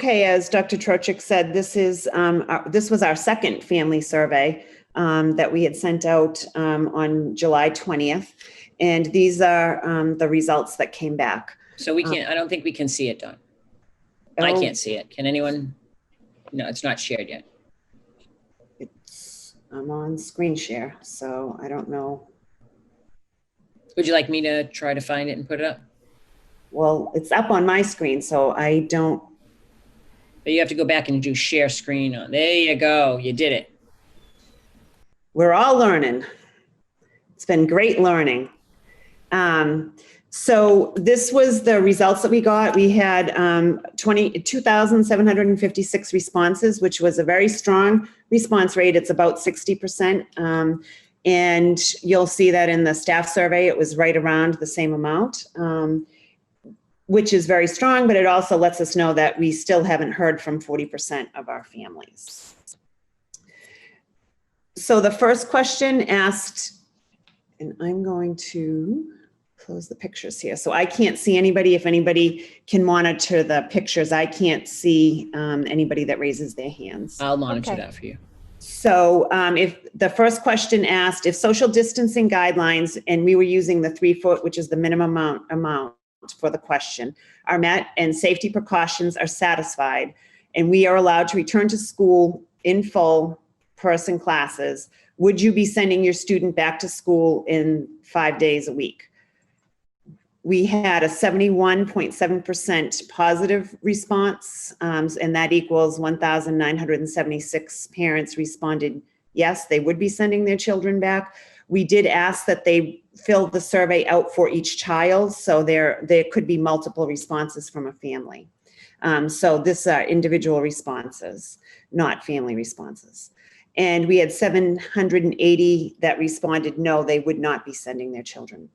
Okay, as Dr. Trochik said, this was our second family survey that we had sent out on July 20th. And these are the results that came back. So we can't, I don't think we can see it, Dawn. I can't see it. Can anyone? No, it's not shared yet. I'm on screen share, so I don't know. Would you like me to try to find it and put it up? Well, it's up on my screen, so I don't. But you have to go back and do share screen on. There you go. You did it. We're all learning. It's been great learning. So this was the results that we got. We had 2,756 responses, which was a very strong response rate. It's about 60%. And you'll see that in the staff survey, it was right around the same amount, which is very strong, but it also lets us know that we still haven't heard from 40% of our families. So the first question asked, and I'm going to close the pictures here. So I can't see anybody. If anybody can monitor the pictures, I can't see anybody that raises their hands. I'll monitor that for you. So if the first question asked if social distancing guidelines, and we were using the 3 foot, which is the minimum amount for the question, are met and safety precautions are satisfied, and we are allowed to return to school in full person classes, would you be sending your student back to school in 5 days a week? We had a 71.7% positive response, and that equals 1,976 parents responded yes, they would be sending their children back. We did ask that they fill the survey out for each child, so there could be multiple responses from a family. So this are individual responses, not family responses. And we had 780 that responded no, they would not be sending their children.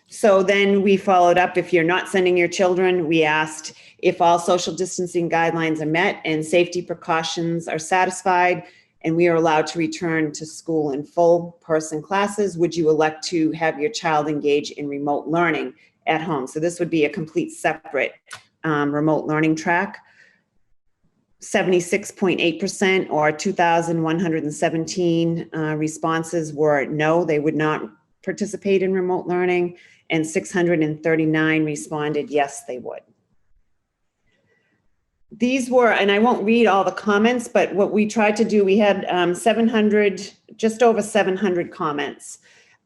So then we followed up, if you're not sending your children, we asked if all social distancing guidelines are met and safety precautions are satisfied and we are allowed to return to school in full person classes, would you elect to have your child engage in remote learning at home? So this would be a complete separate remote learning track. 76.8% or 2,117 responses were no, they would not participate in remote learning, and 639 responded yes, they would. These were, and I won't read all the comments, but what we tried to do, we had just over 700 comments,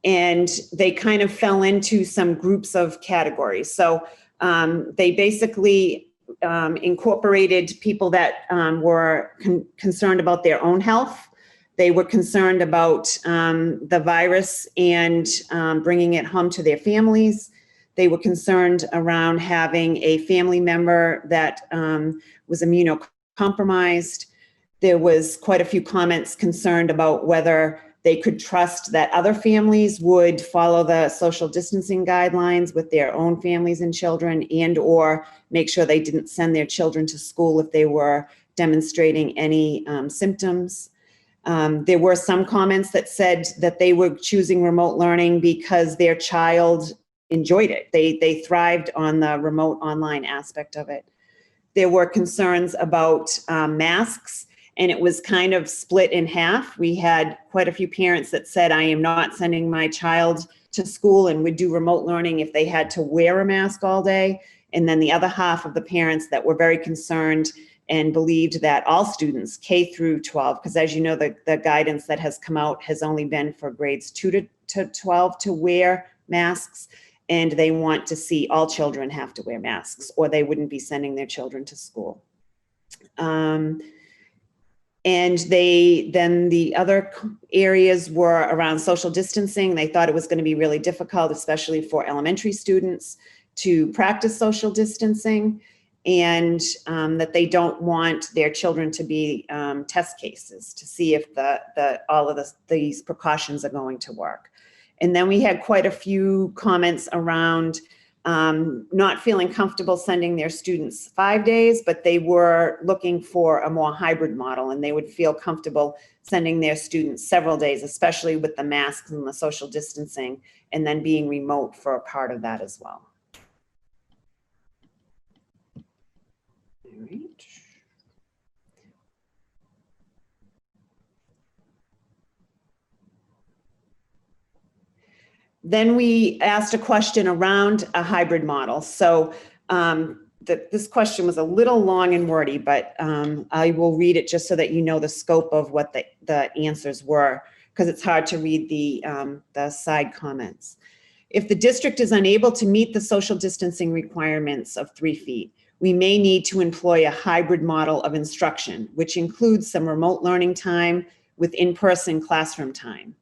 and they kind of fell into some groups of categories. So they basically incorporated people that were concerned about their own health. They were concerned about the virus and bringing it home to their families. They were concerned around having a family member that was immunocompromised. There was quite a few comments concerned about whether they could trust that other families would follow the social distancing guidelines with their own families and children, and or make sure they didn't send their children to school if they were demonstrating any symptoms. There were some comments that said that they were choosing remote learning because their child enjoyed it. They thrived on the remote online aspect of it. There were concerns about masks, and it was kind of split in half. We had quite a few parents that said, I am not sending my child to school and would do remote learning if they had to wear a mask all day. And then the other half of the parents that were very concerned and believed that all students, K through 12, because as you know, the guidance that has come out has only been for grades 2 to 12 to wear masks, and they want to see all children have to wear masks or they wouldn't be sending their children to school. And then the other areas were around social distancing. They thought it was going to be really difficult, especially for elementary students, to practice social distancing, and that they don't want their children to be test cases to see if all of these precautions are going to work. And then we had quite a few comments around not feeling comfortable sending their students 5 days, but they were looking for a more hybrid model, and they would feel comfortable sending their students several days, especially with the masks and the social distancing, and then being remote for a part of that as well. right. Then we asked a question around a hybrid model. So this question was a little long and wordy, but I will read it just so that you know the scope of what the answers were, because it's hard to read the side comments. If the district is unable to meet the social distancing requirements of 3 feet, we may need to employ a hybrid model of instruction, which includes some remote learning time with in-person classroom time.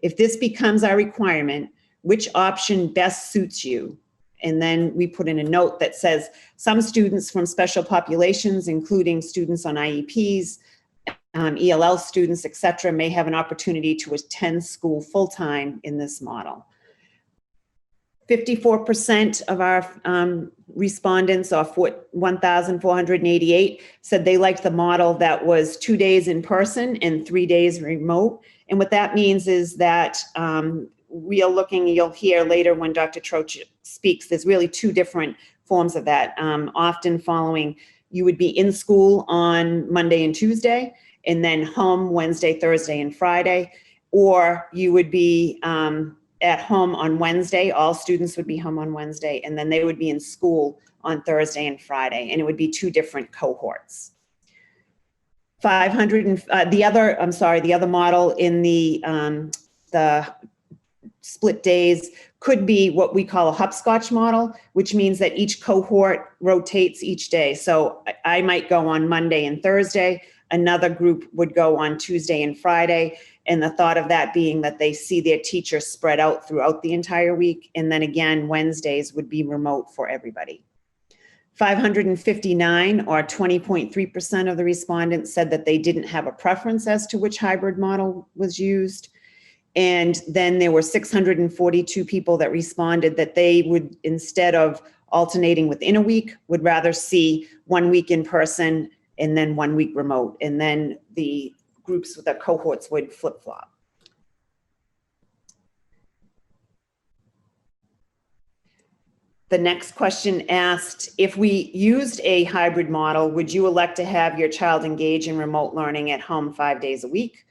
If this becomes our requirement, which option best suits you? And then we put in a note that says some students from special populations, including students on IEPs, ELL students, et cetera, may have an opportunity to attend school full-time in this model. 54% of our respondents, or 1,488, said they liked the model that was 2 days in person and 3 days remote. And what that means is that we are looking, you'll hear later when Dr. Troch speaks, there's really 2 different forms of that. Often following, you would be in school on Monday and Tuesday, and then home Wednesday, Thursday, and Friday, or you would be at home on Wednesday. All students would be home on Wednesday, and then they would be in school on Thursday and Friday, and it would be 2 different cohorts. 500 and the other model in the split days could be what we call a hopscotch model, which means that each cohort rotates each day. So I might go on Monday and Thursday, another group would go on Tuesday and Friday, and the thought of that being that they see their teacher spread out throughout the entire week, and then again, Wednesdays would be remote for everybody. 559, or 20.3% of the respondents, said that they didn't have a preference as to which hybrid model was used. And then there were 642 people that responded that they would, instead of alternating within a week, would rather see 1 week in person and then 1 week remote. And then the groups with the cohorts would flip-flop. The next question asked, if we used a hybrid model, would you elect to have your child engage in remote learning at home 5 days a week?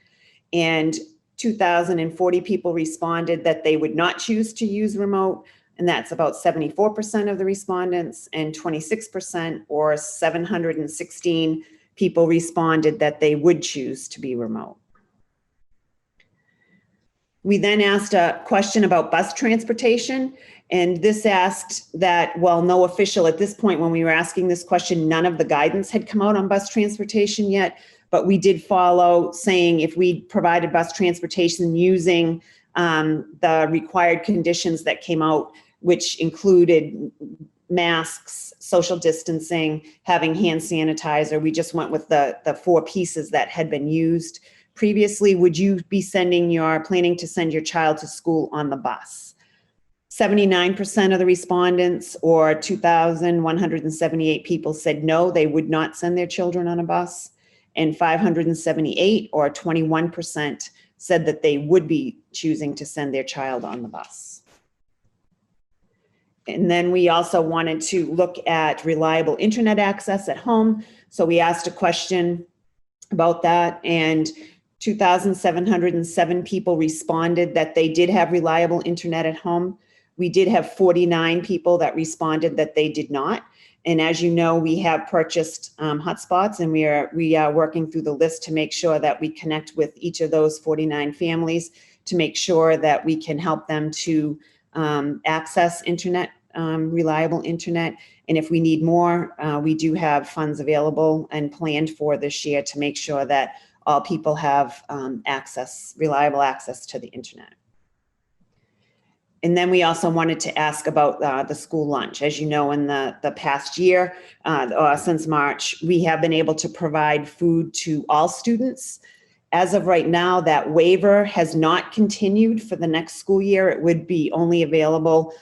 And 2,040 people responded that they would not choose to use remote, and that's about 74% of the respondents, and 26%, or 716 people, responded that they would choose to be remote. We then asked a question about bus transportation, and this asked that, well, no official, at this point when we were asking this question, none of the guidance had come out on bus transportation yet, but we did follow saying if we provided bus transportation using the required conditions that came out, which included masks, social distancing, having hand sanitizer, we just went with the 4 pieces that had been used previously. Would you be planning to send your child to school on the bus? 79% of the respondents, or 2,178 people, said no, they would not send their children on a bus. And 578, or 21%, said that they would be choosing to send their child on the bus. And then we also wanted to look at reliable internet access at home. So we asked a question about that, and 2,707 people responded that they did have reliable internet at home. We did have 49 people that responded that they did not. And as you know, we have purchased hotspots, and we are working through the list to make sure that we connect with each of those 49 families to make sure that we can help them to access internet, reliable internet. And if we need more, we do have funds available and planned for this year to make sure that all people have reliable access to the internet. And then we also wanted to ask about the school lunch. As you know, in the past year, since March, we have been able to provide food to all students. As of right now, that waiver has not continued for the next school year. It would be only available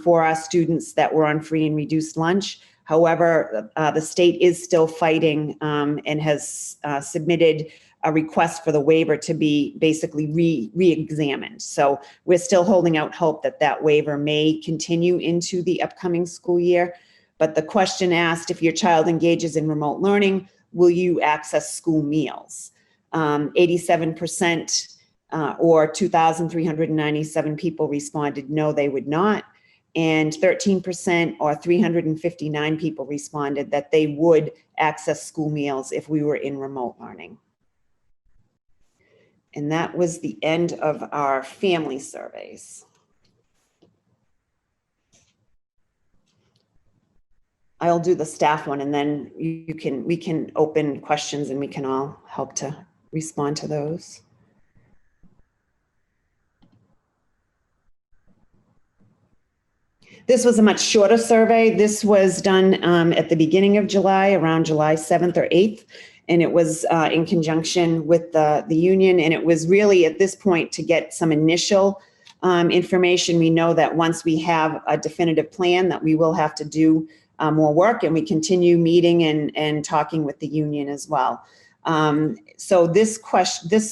for our students that were on free and reduced lunch. However, the state is still fighting and has submitted a request for the waiver to be basically re-examined. So we're still holding out hope that that waiver may continue into the upcoming school year. But the question asked, if your child engages in remote learning, will you access school meals? 87% or 2,397 people responded no, they would not. And 13% or 359 people responded that they would access school meals if we were in remote learning. And that was the end of our family surveys. I'll do the staff one, and then we can open questions and we can all help to respond to those. This was a much shorter survey. This was done at the beginning of July, around July 7th or 8th. And it was in conjunction with the union. And it was really at this point to get some initial information. We know that once we have a definitive plan that we will have to do more work, and we continue meeting and talking with the union as well. So this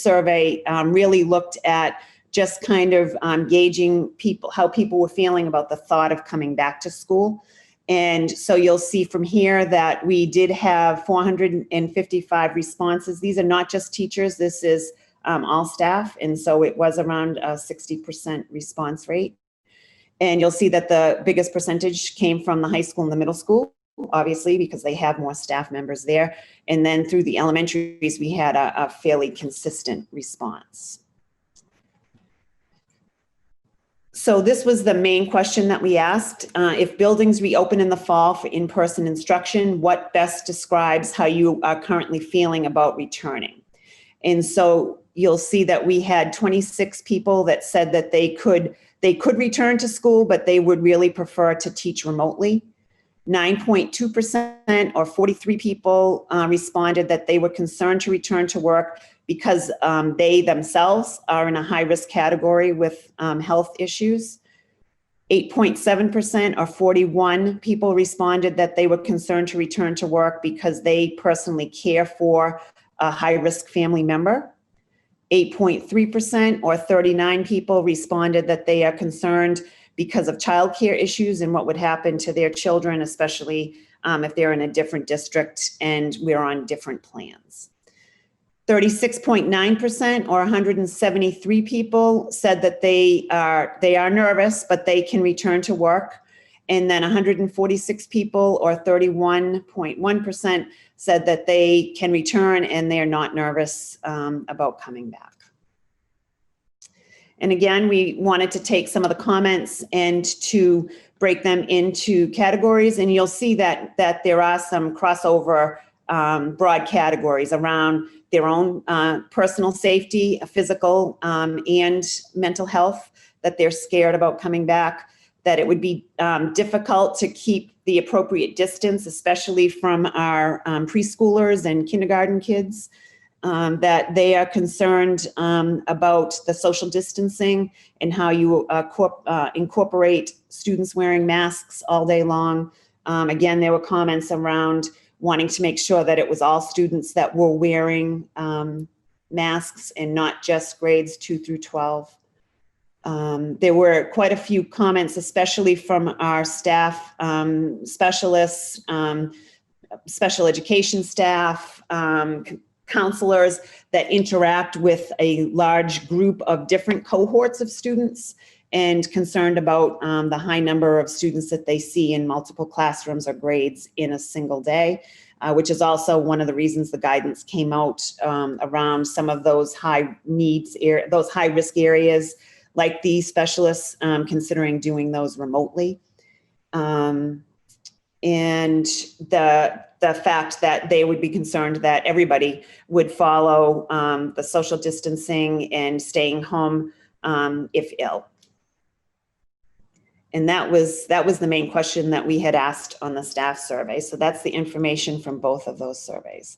survey really looked at just kind of gauging how people were feeling about the thought of coming back to school. And so you'll see from here that we did have 455 responses. These are not just teachers, this is all staff. And so it was around a 60% response rate. And you'll see that the biggest percentage came from the high school and the middle school, obviously, because they have more staff members there. And then through the elementaries, we had a fairly consistent response. So this was the main question that we asked. If buildings reopen in the fall for in-person instruction, what best describes how you are currently feeling about returning? And so you'll see that we had 26 people that said that they could return to school, but they would really prefer to teach remotely. 9.2% or 43 people responded that they were concerned to return to work because they themselves are in a high-risk category with health issues. 8.7% or 41 people responded that they were concerned to return to work because they personally care for a high-risk family member. 8.3% or 39 people responded that they are concerned because of childcare issues and what would happen to their children, especially if they're in a different district and we're on different plans. 36.9% or 173 people said that they are nervous, but they can return to work. And then 146 people or 31.1% said that they can return and they're not nervous about coming back. And again, we wanted to take some of the comments and to break them into categories. And you'll see that there are some crossover broad categories around their own personal safety, physical and mental health, that they're scared about coming back, that it would be difficult to keep the appropriate distance, especially from our preschoolers and kindergarten kids, that they are concerned about the social distancing and how you incorporate students wearing masks all day long. Again, there were comments around wanting to make sure that it was all students that were wearing masks and not just grades 2 through 12. There were quite a few comments, especially from our staff specialists, special education staff, counselors that interact with a large group of different cohorts of students and concerned about the high number of students that they see in multiple classrooms or grades in a single day, which is also one of the reasons the guidance came out around some of those high needs, those high risk areas, like these specialists considering doing those remotely. And the fact that they would be concerned that everybody would follow the social distancing and staying home if ill. And that was the main question that we had asked on the staff survey. So that's the information from both of those surveys.